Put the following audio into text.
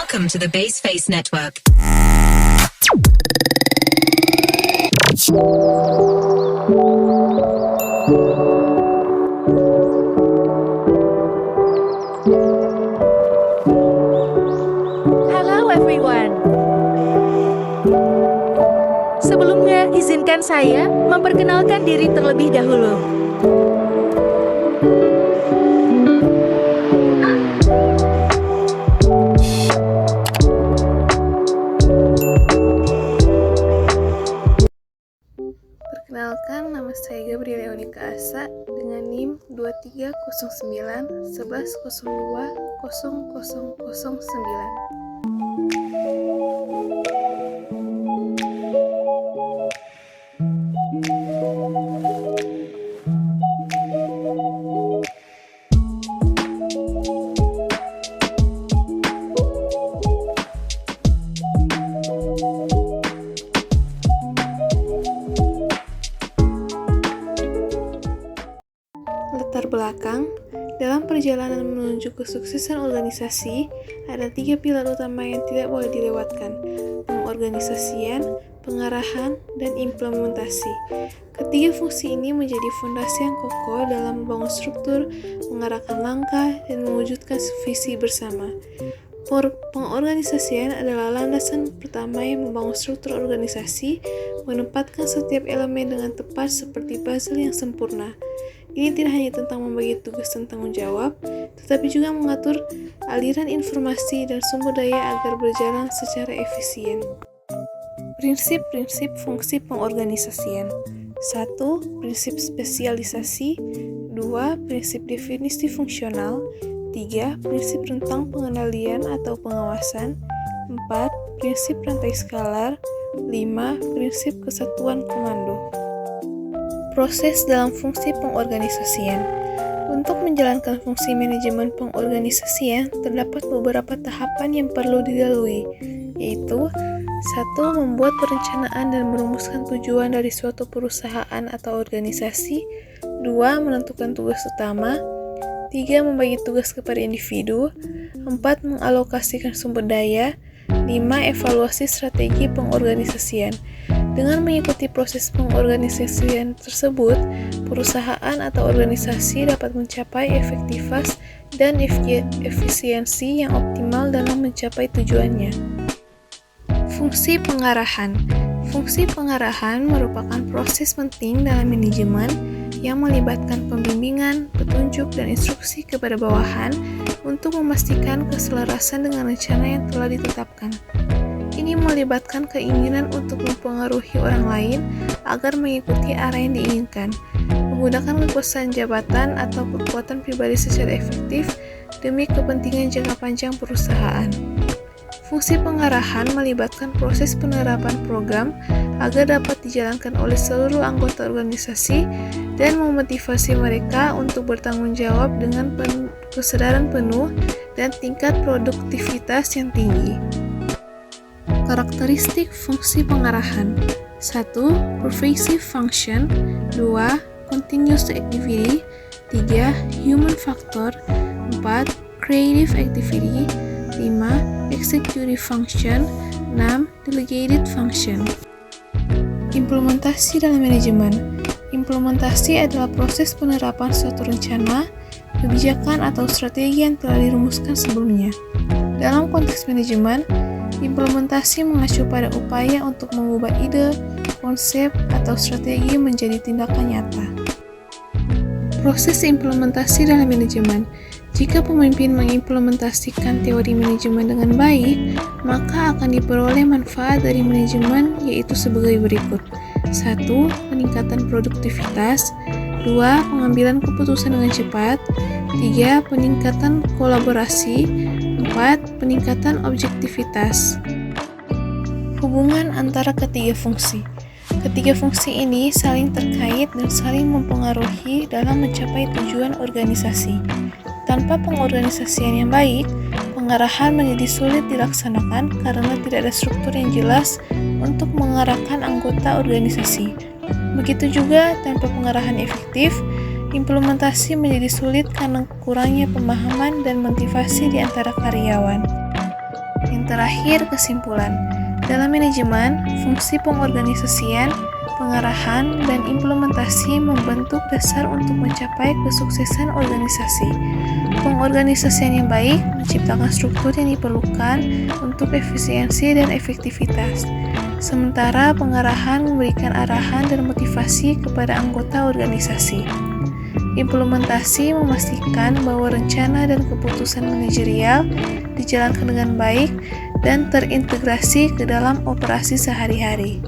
Welcome to the Baseface Network. Hello everyone. Sebelumnya, izinkan saya memperkenalkan diri terlebih dahulu. Perkenalkan, nama saya Gabriela Yonika Asa dengan NIM 2309 1102 0009. Latar belakang, dalam perjalanan menuju kesuksesan organisasi, ada 3 pilar utama yang tidak boleh dilewatkan: pengorganisasian, pengarahan, dan implementasi. Ketiga fungsi ini menjadi fondasi yang kokoh dalam membangun struktur, mengarahkan langkah, dan mewujudkan visi bersama. Pengorganisasian adalah landasan pertama yang membangun struktur organisasi, menempatkan setiap elemen dengan tepat seperti puzzle yang sempurna. Ini tidak hanya tentang membagi tugas dan tanggung jawab, tetapi juga mengatur aliran informasi dan sumber daya agar berjalan secara efisien. Prinsip-prinsip fungsi pengorganisasian. 1. Prinsip spesialisasi. 2. Prinsip definisi fungsional. 3. Prinsip tentang pengendalian atau pengawasan. 4. Prinsip rantai skalar. 5. Prinsip kesatuan komando. Proses dalam fungsi pengorganisasian. Untuk menjalankan fungsi manajemen pengorganisasian, terdapat beberapa tahapan yang perlu dilalui, yaitu 1. Membuat perencanaan dan merumuskan tujuan dari suatu perusahaan atau organisasi. 2. Menentukan tugas utama. 3. Membagi tugas kepada individu. 4. Mengalokasikan sumber daya. 5. Evaluasi strategi pengorganisasian. Dengan mengikuti proses pengorganisasian tersebut, perusahaan atau organisasi dapat mencapai efektivitas dan efisiensi yang optimal dalam mencapai tujuannya. Fungsi pengarahan. Fungsi pengarahan merupakan proses penting dalam manajemen yang melibatkan pembimbingan, petunjuk, dan instruksi kepada bawahan untuk memastikan keselarasan dengan rencana yang telah ditetapkan. Ini melibatkan keinginan untuk mempengaruhi orang lain agar mengikuti arah yang diinginkan, menggunakan kekuasaan jabatan atau kekuatan pribadi secara efektif demi kepentingan jangka panjang perusahaan. Fungsi pengarahan melibatkan proses penerapan program agar dapat dijalankan oleh seluruh anggota organisasi dan memotivasi mereka untuk bertanggung jawab dengan kesadaran penuh dan tingkat produktivitas yang tinggi. Karakteristik fungsi pengarahan. 1. Pervasive function. 2. Continuous activity. 3. Human factor. 4. Creative activity. 5. Executive function. 6. Delegated function. Implementasi dalam manajemen. Implementasi adalah proses penerapan suatu rencana, kebijakan, atau strategi yang telah dirumuskan sebelumnya. Dalam konteks manajemen, implementasi mengacu pada upaya untuk mengubah ide, konsep, atau strategi menjadi tindakan nyata. Proses implementasi dalam manajemen. Jika pemimpin mengimplementasikan teori manajemen dengan baik, maka akan diperoleh manfaat dari manajemen, yaitu sebagai berikut. 1. Peningkatan produktivitas. 2. Pengambilan keputusan dengan cepat. 3. Peningkatan kolaborasi. 4. Peningkatan objektivitas. Hubungan antara ketiga fungsi. Ketiga fungsi ini saling terkait dan saling mempengaruhi dalam mencapai tujuan organisasi. Tanpa pengorganisasian yang baik, pengarahan menjadi sulit dilaksanakan karena tidak ada struktur yang jelas untuk mengarahkan anggota organisasi. Begitu juga tanpa pengarahan efektif, implementasi menjadi sulit karena kurangnya pemahaman dan motivasi di antara karyawan. Yang terakhir, kesimpulan. Dalam manajemen, fungsi pengorganisasian, pengarahan, dan implementasi membentuk dasar untuk mencapai kesuksesan organisasi. Pengorganisasian yang baik menciptakan struktur yang diperlukan untuk efisiensi dan efektivitas. Sementara pengarahan memberikan arahan dan motivasi kepada anggota organisasi. Implementasi memastikan bahwa rencana dan keputusan manajerial dijalankan dengan baik dan terintegrasi ke dalam operasi sehari-hari.